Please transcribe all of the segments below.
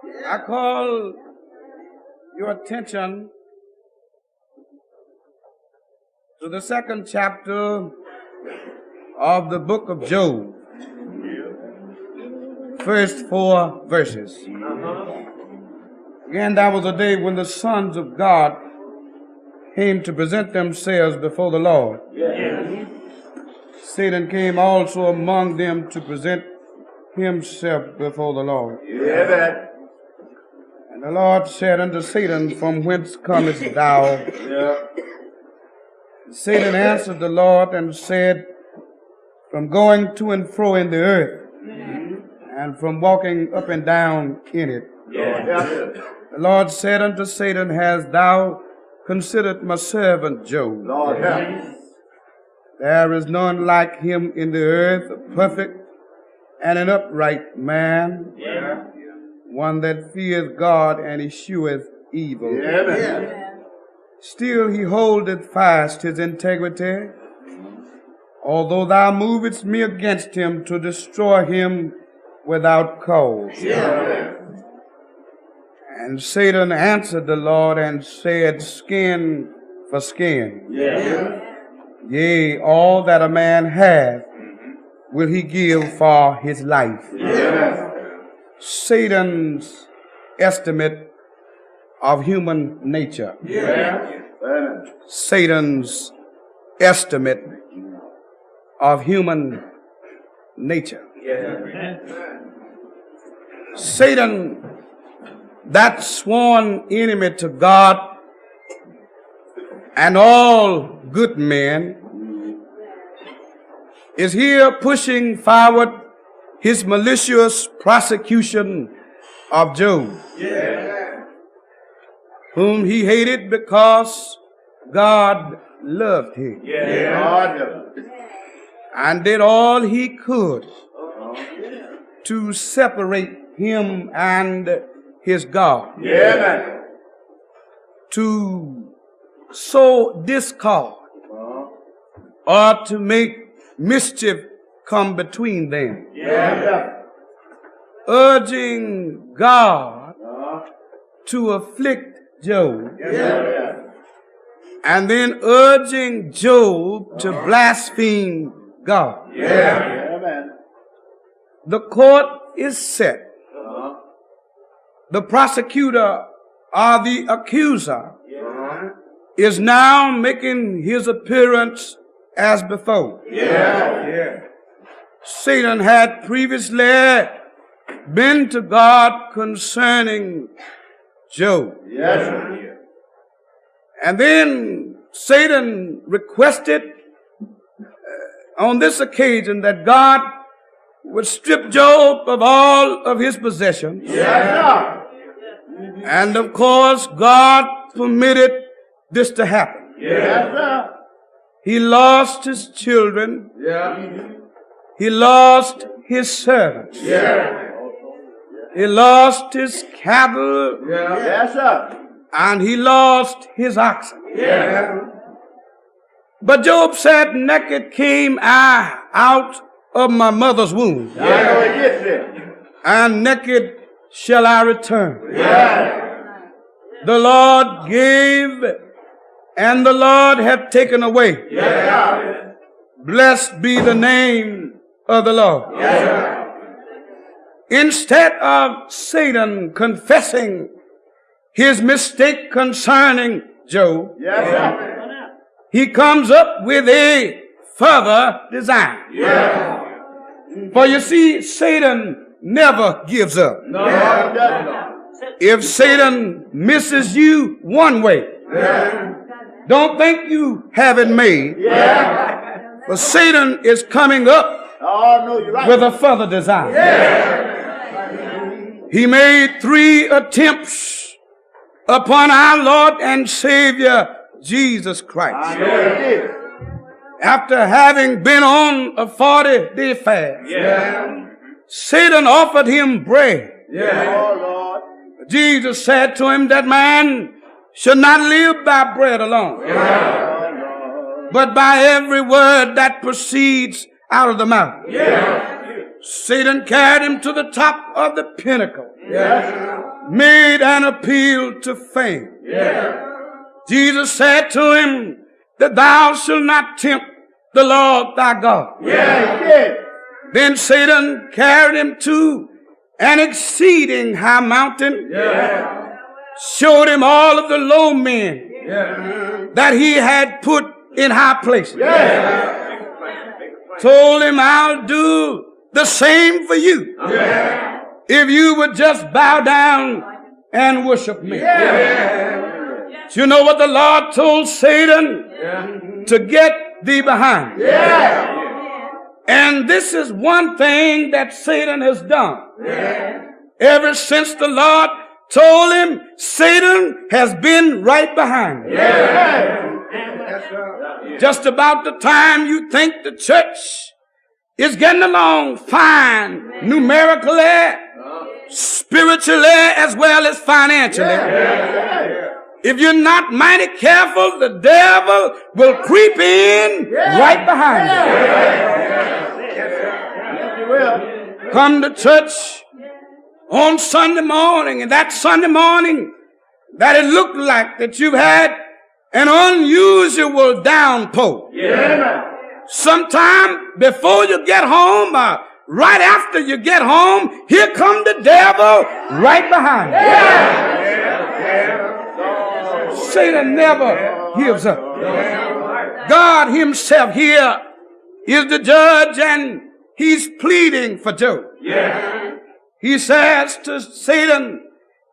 I call your attention to the second chapter of the book of Job. First 4 verses. Again, that was a day when the sons of God came to present themselves before the Lord. Satan came also among them to present himself before the Lord. And the Lord said unto Satan, From whence comest thou? Satan answered the Lord and said, From going to and fro in the earth, and from walking up and down in it. The Lord said unto Satan, Hast thou considered my servant Job? There is none like him in the earth, a perfect and an upright man, one that feareth God and escheweth evil. Still he holdeth fast his integrity, although thou movest me against him to destroy him without cause. And Satan answered the Lord and said, Skin for skin. Yea, all that a man hath will he give for his life. Satan's estimate of human nature. Satan's estimate of human nature. Satan, that sworn enemy to God and all good men, is here pushing forward his malicious prosecution of Job, whom he hated because God loved him and did all he could to separate him and his God, to sow discord or to make mischief come between them, urging God to afflict Job, and then urging Job to blaspheme God. The court is set. The prosecutor or the accuser is now making his appearance as before. Satan had previously been to God concerning Job. And then Satan requested on this occasion that God would strip Job of all of his possessions. And of course, God permitted this to happen. He lost his children. He lost his servants. He lost his cattle. And he lost his oxen. But Job said, Naked came I out of my mother's womb, and naked shall I return. The Lord gave, and the Lord hath taken away. Blessed be the name of the Lord. Instead of Satan confessing his mistake concerning Job, he comes up with a further design. For you see, Satan never gives up. If Satan misses you one way, don't think you have it made. But Satan is coming up with a further design. He made 3 attempts upon our Lord and Savior Jesus Christ. After having been on a 40-day fast, Satan offered him bread. Jesus said to him that man should not live by bread alone, but by every word that proceeds out of the mouth. Satan carried him to the top of the pinnacle. Made an appeal to fame. Jesus said to him that thou shalt not tempt the Lord thy God. Then Satan carried him to an exceeding high mountain. Showed him all of the low men that he had put in high places. Told him, I'll do the same for you if you would just bow down and worship me. You know what the Lord told Satan? To get thee behind. And this is one thing that Satan has done. Ever since the Lord told him, Satan has been right behind him. Just about the time you think the church is getting along fine, numerically, spiritually, as well as financially. If you're not mighty careful, the devil will creep in right behind you. Come to church on Sunday morning, and that Sunday morning that it looked like that you've had an unusual downpour. Sometime before you get home, right after you get home, here come the devil right behind you. Satan never gives up. God himself here is the judge, and he's pleading for Job. He says to Satan,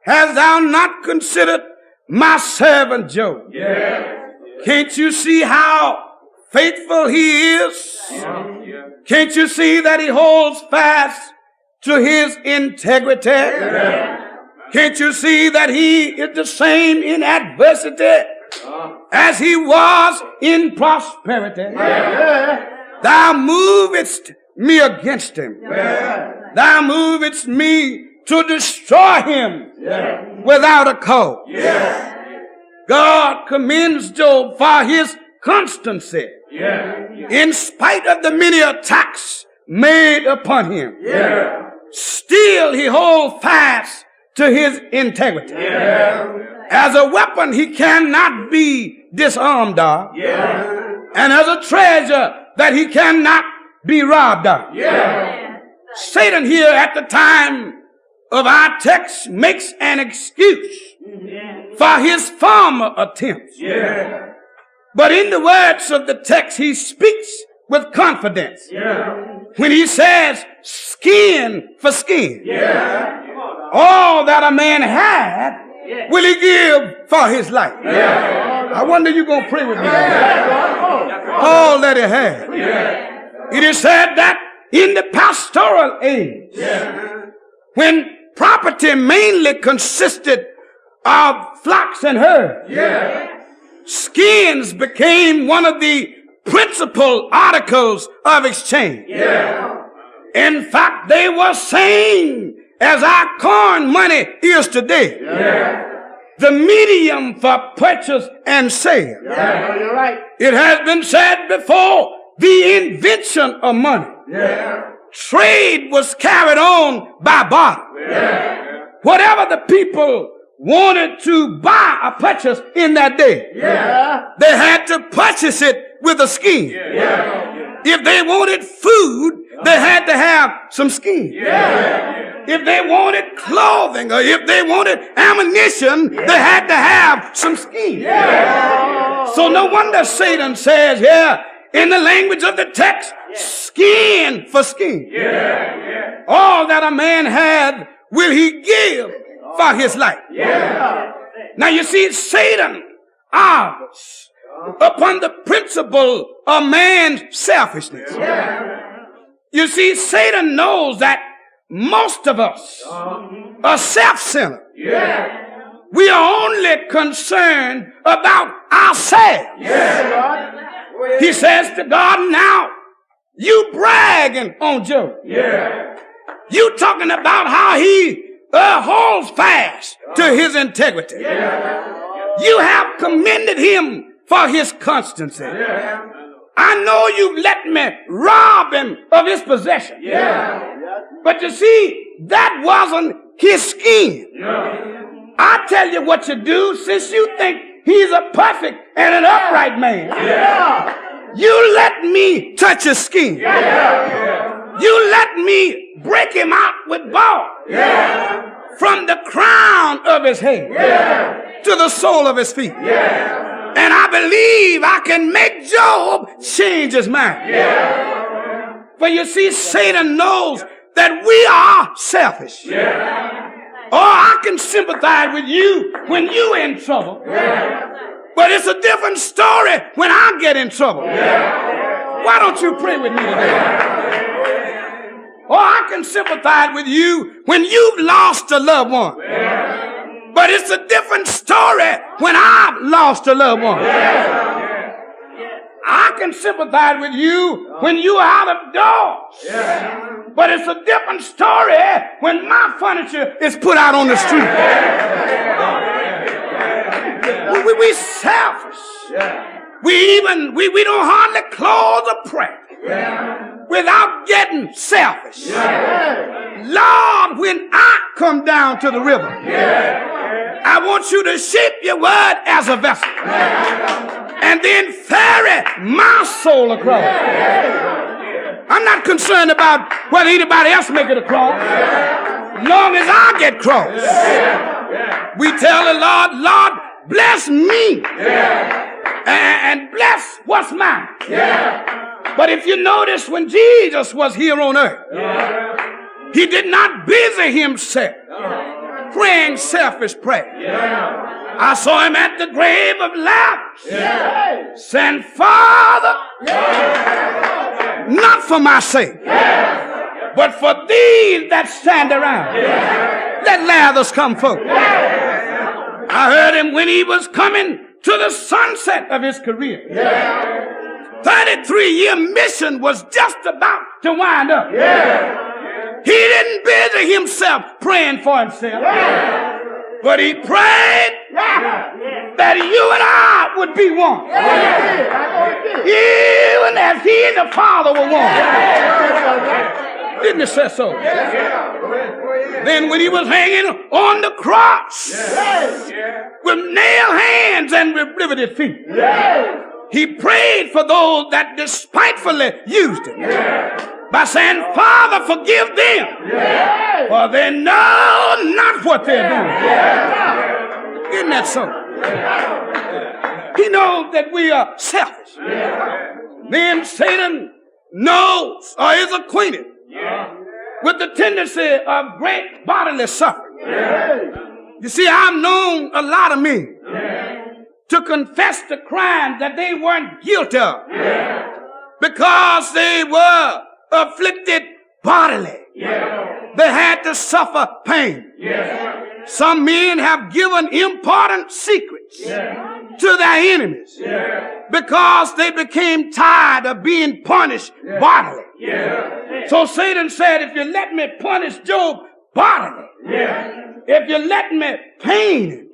hast thou not considered my servant Job? Can't you see how faithful he is? Can't you see that he holds fast to his integrity? Can't you see that he is the same in adversity as he was in prosperity? Thou movest me against him. Thou movest me to destroy him without a cause. God commends Job for his constancy in spite of the many attacks made upon him. Still he holds fast to his integrity. As a weapon he cannot be disarmed of, and as a treasure that he cannot be robbed of. Satan here at the time of our text makes an excuse for his former attempts. But in the words of the text, he speaks with confidence when he says, skin for skin. All that a man had will he give for his life. I wonder you're going to pray with me. All that he had. It is said that in the pastoral age, when property mainly consisted of flocks and herds, skins became one of the principal articles of exchange. In fact, they were same as our coin money is today. The medium for purchase and sale. You're right. It has been said before, the invention of money. Trade was carried on by barter. Whatever the people wanted to buy or purchase in that day, they had to purchase it with a skin. If they wanted food, they had to have some skin. If they wanted clothing or if they wanted ammunition, they had to have some skin. So no wonder Satan says here in the language of the text, skin for skin. All that a man had will he give for his life. Now you see, Satan argues upon the principle of man's selfishness. You see, Satan knows that most of us are self-centered. We are only concerned about ourselves. He says to God, now, you bragging on Job. You talking about how he holds fast to his integrity. You have commended him for his constancy. I know you've let me rob him of his possession. But you see, that wasn't his scheme. I tell you what you do, since you think he's a perfect and an upright man. You let me touch his skin. You let me break him out with ball. From the crown of his head to the sole of his feet. And I believe I can make Job change his mind. For you see, Satan knows that we are selfish. Or I can sympathize with you when you're in trouble. But it's a different story when I get in trouble. Why don't you pray with me today? Or I can sympathize with you when you've lost a loved one. But it's a different story when I've lost a loved one. I can sympathize with you when you're out of doors. But it's a different story when my furniture is put out on the street. We selfish. We don't hardly close a prayer without getting selfish. Lord, when I come down to the river, I want you to shape your word as a vessel and then ferry my soul across. I'm not concerned about whether anybody else make it across, long as I get across. We tell the Lord, Lord, bless me and bless what's mine. But if you notice, when Jesus was here on earth, he did not busy himself praying selfish prayer. I saw him at the grave of Lazarus saying, Father, not for my sake, but for these that stand around, let Lazarus come forth. I heard him when he was coming to the sunset of his career. 33-year mission was just about to wind up. He didn't busy himself praying for himself, but he prayed that you and I would be one, even as he and the Father were one. Didn't it say so? Then when he was hanging on the cross with nailed hands and with riveted feet, he prayed for those that despitefully used him by saying, Father, forgive them, for they know not what they're doing. Isn't that so? He knows that we are selfish. Then Satan knows or is acquainted with the tendency of great bodily suffering. You see, I've known a lot of men to confess the crimes that they weren't guilty of because they were afflicted bodily. They had to suffer pain. Some men have given important secrets to their enemies because they became tired of being punished bodily. So Satan said, if you let me punish Job bodily, if you let me pain him,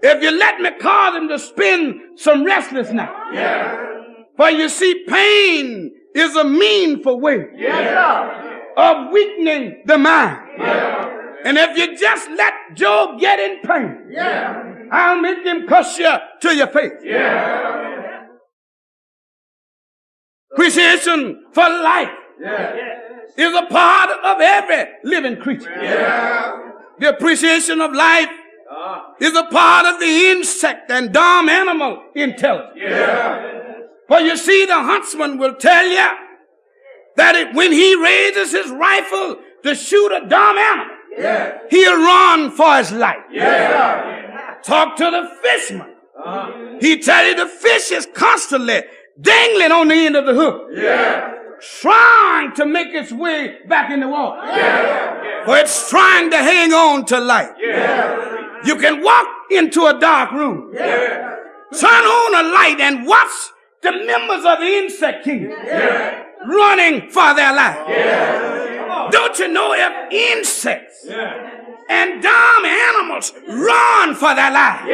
if you let me cause him to spend some restless nights. For you see, pain is a meanful way of weakening the mind. And if you just let Job get in pain, I'll make him cuss you to your face. Appreciation for life is a part of every living creature. The appreciation of life is a part of the insect and dumb animal intelligence. For you see, the huntsman will tell you that when he raises his rifle to shoot a dumb animal, he'll run for his life. Talk to the fisherman. He tell you the fish is constantly dangling on the end of the hook, trying to make its way back in the water. For it's trying to hang on to life. You can walk into a dark room, turn on a light, and watch the members of the insect kingdom running for their life. Don't you know if insects and dumb animals run for their life,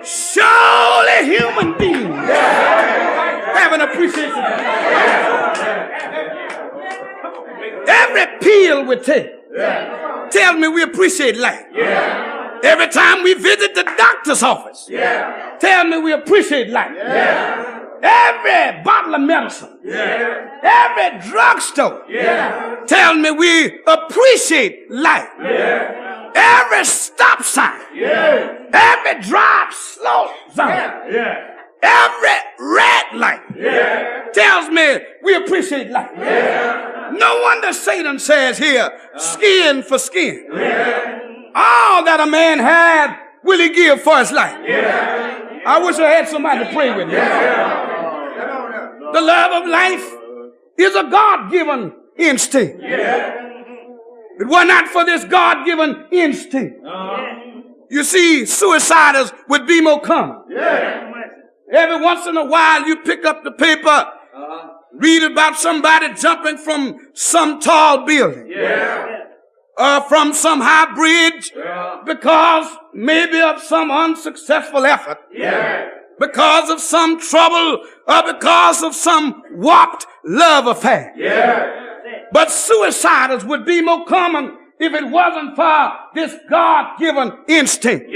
surely human beings have an appreciation for life. Every pill we take tells me we appreciate life. Every time we visit the doctor's office, tell me we appreciate life. Every bottle of medicine, every drugstore, tell me we appreciate life. Every stop sign, every drive slow zone, every red light tells me we appreciate life. No wonder Satan says here, skin for skin. All that a man had will he give for his life. I wish I had somebody to pray with me. The love of life is a God-given instinct. If it were not for this God-given instinct, you see, suicides would be more common. Every once in a while, you pick up the paper, read about somebody jumping from some tall building, from some high bridge, because maybe of some unsuccessful effort, because of some trouble, or because of some warped love affair. But suicides would be more common if it wasn't for this God-given instinct.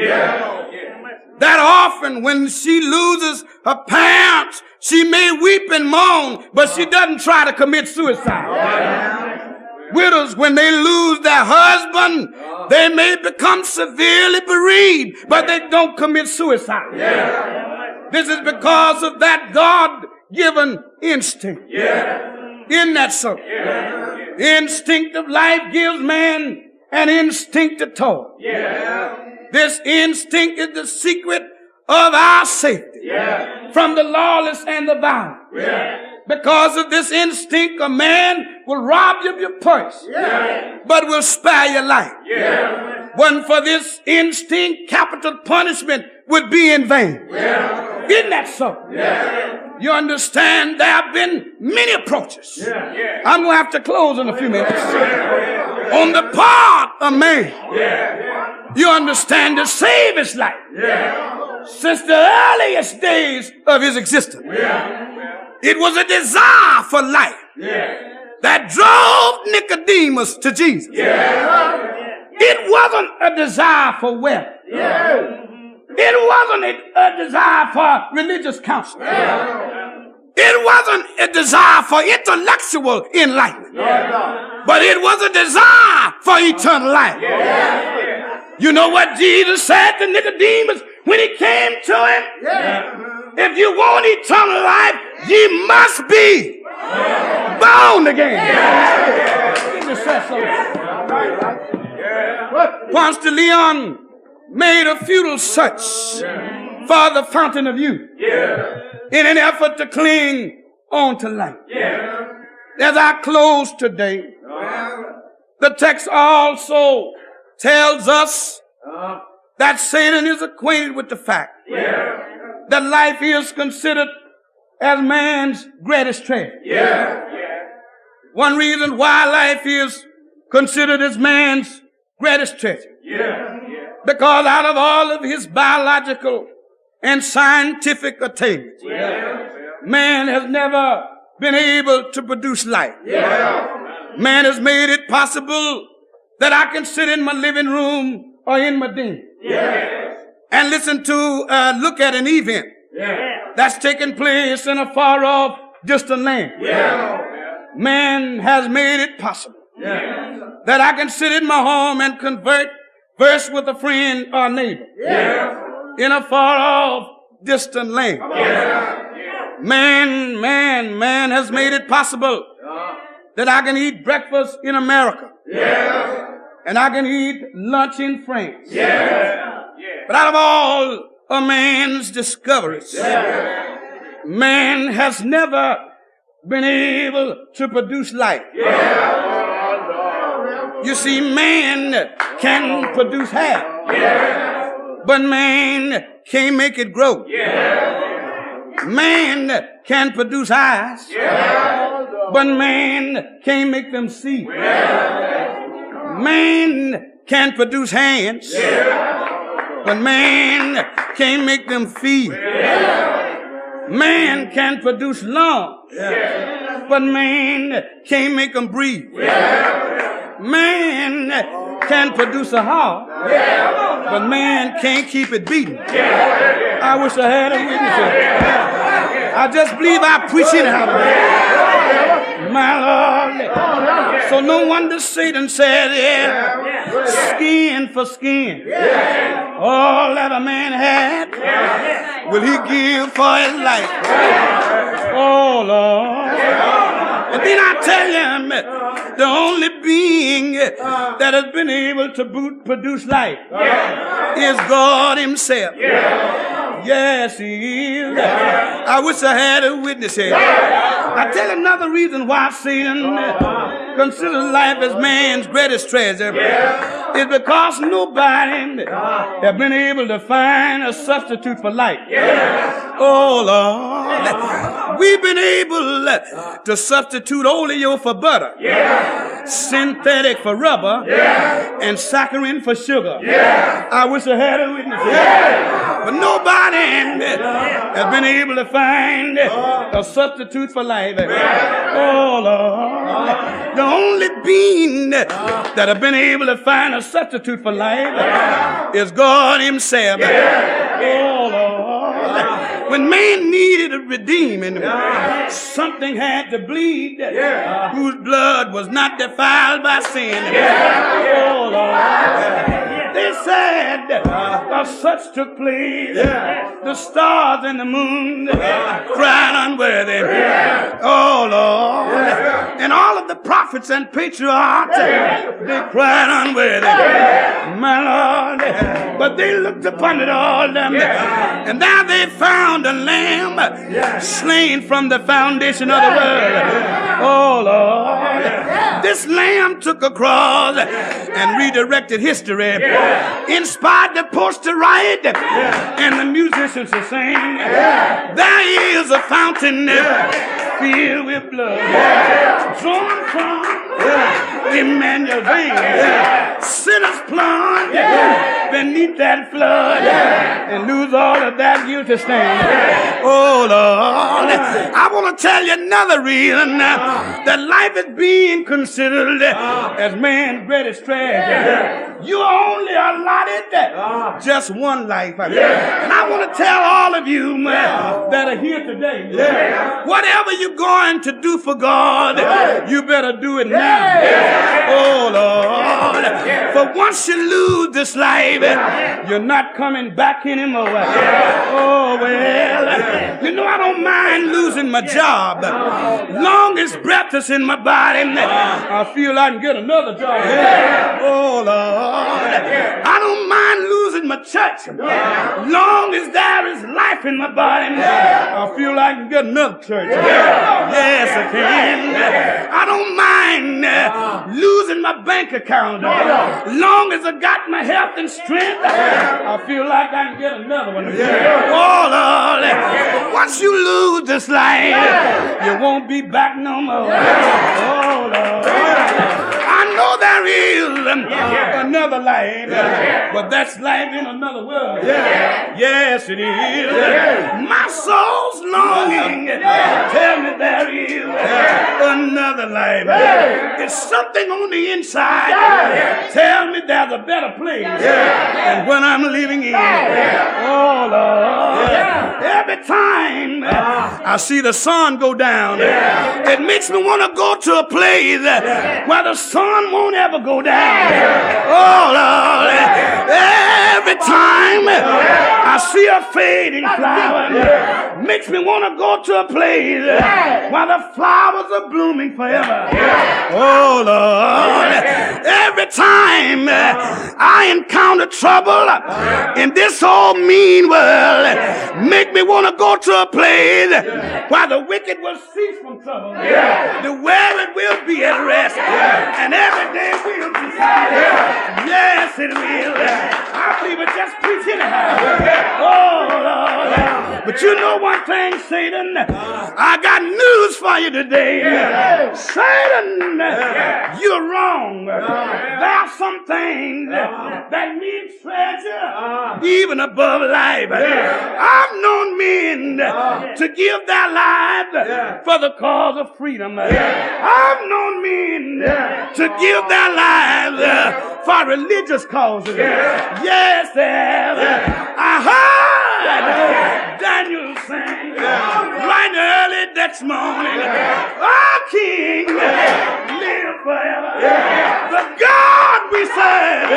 That often when she loses her parents, she may weep and moan, but she doesn't try to commit suicide. Widows, when they lose their husband, they may become severely bereaved, but they don't commit suicide. This is because of that God-given instinct. Isn't that so? The instinct of life gives man an instinct to toil. This instinct is the secret of our safety from the lawless and the violent. Because of this instinct, a man will rob you of your purse, but will spare your life. When for this instinct, capital punishment would be in vain. Isn't that so? You understand there have been many approaches. I'm going to have to close in a few minutes. On the part of man, you understand, to save his life since the earliest days of his existence. It was a desire for life that drove Nicodemus to Jesus. It wasn't a desire for wealth. It wasn't a desire for religious counsel. It wasn't a desire for intellectual enlightenment. But it was a desire for eternal life. You know what Jesus said to Nicodemus when he came to him? If you want eternal life, ye must be born again. Jesus said so. Ponce de Leon made a futile search for the fountain of youth in an effort to cling on to life. As I close today, the text also tells us that Satan is acquainted with the fact that life is considered as man's greatest treasure. One reason why life is considered as man's greatest treasure, because out of all of his biological and scientific attainments, man has never been able to produce life. Man has made it possible that I can sit in my living room or in my den and listen to, look at an event that's taking place in a far off distant land. Man has made it possible that I can sit in my home and converse with a friend or neighbor in a far off distant land. Man has made it possible that I can eat breakfast in America and I can eat lunch in France. But out of all a man's discoveries, man has never been able to produce life. You see, man can produce hair, but man can't make it grow. Man can produce eyes, but man can't make them see. Man can produce hands, but man can't make them feel. Man can produce lungs, but man can't make them breathe. Man can produce a heart, but man can't keep it beating. I wish I had a witness here. I just believe I preach anyhow today. My Lord. So no wonder Satan said, skin for skin. All that a man had will he give for his life. Oh, Lord. And then I tell him, the only being that has been able to produce life is God himself. Yes, he is. I wish I had a witness here. I tell another reason why Satan considers life as man's greatest treasure is because nobody has been able to find a substitute for life. Oh, Lord. We've been able to substitute oleo for butter, synthetic for rubber, and saccharin for sugar. I wish I had a witness here. But nobody has been able to find a substitute for life. Oh, Lord. The only being that have been able to find a substitute for life is God himself. Oh, Lord. When man needed a redeeming, something had to bleed whose blood was not defiled by sin. Oh, Lord. They said such took place. The stars and the moon cried unworthy. Oh, Lord. And all of the prophets and patriarchs, they cried unworthy. My Lord. But they looked upon it all, and now they found a lamb slain from the foundation of the world. Oh, Lord. This lamb took a cross and redirected history, inspired the poets to write and the musicians to sing. There is a fountain filled with blood, drawn from Emmanuel's veins. Sinners plunge beneath that flood and lose all of that guilty stain. Oh, Lord. I want to tell you another reason that life is being considered as man's greatest treasure. You are only allotted just one life. And I want to tell all of you that are here today, whatever you're going to do for God, you better do it now. Oh, Lord. For once you lose this life, you're not coming back anymore. Oh, well, you know, I don't mind losing my job. Long as breath is in my body, I feel I can get another job. Oh, Lord. I don't mind losing my church. Long as there is life in my body, I feel I can get another church. Yes, I can. I don't mind losing my bank account. Long as I got my health and strength, I feel like I can get another one. Oh, Lord. Once you lose this life, you won't be back no more. Oh, Lord. I know there is another life, but that's life in another world. Yes, it is. My soul's longing. Tell me there is another life. It's something on the inside. Tell me there's a better place than when I'm living in. Oh, Lord. Every time I see the sun go down, it makes me want to go to a place where the sun won't ever go down. Oh, Lord. Every time I see a fading flower, makes me want to go to a place where the flowers are blooming forever. Oh, Lord. Every time I encounter trouble in this old mean world, make me want to go to a place where the wicked will cease from trouble, the weary will be at rest, and every day will be sad. Yes, it will. I believe it just preach anyhow. Oh, Lord. But you know one thing, Satan, I got news for you today. Satan, you're wrong. There are some things that need treasure even above life. I've known men to give their lives for the cause of freedom. I've known men to give their lives for religious causes. Yes, I heard Daniel sing right early next morning. Our King live forever. The God we serve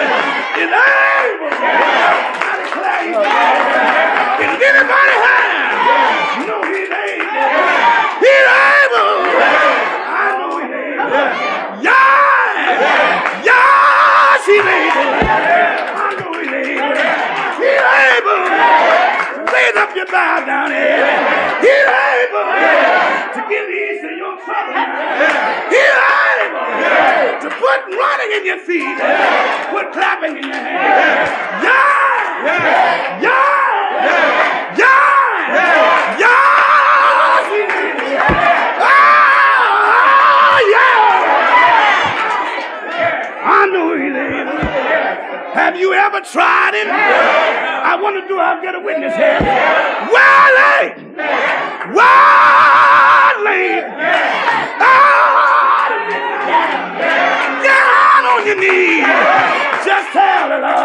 is able. I declare you. Can anybody have? No, he's able. He's able. I know he's able. Yes, he's able. I know he's able. He's able. Raise up your bow down here. He's able to give ease to your trouble. He's able to put running in your feet. Put clapping in your hands. Yeah! I know he's able. Have you ever tried it? I want to do, I'll get a witness here. Wally! Get out on your knees. Just tell the Lord.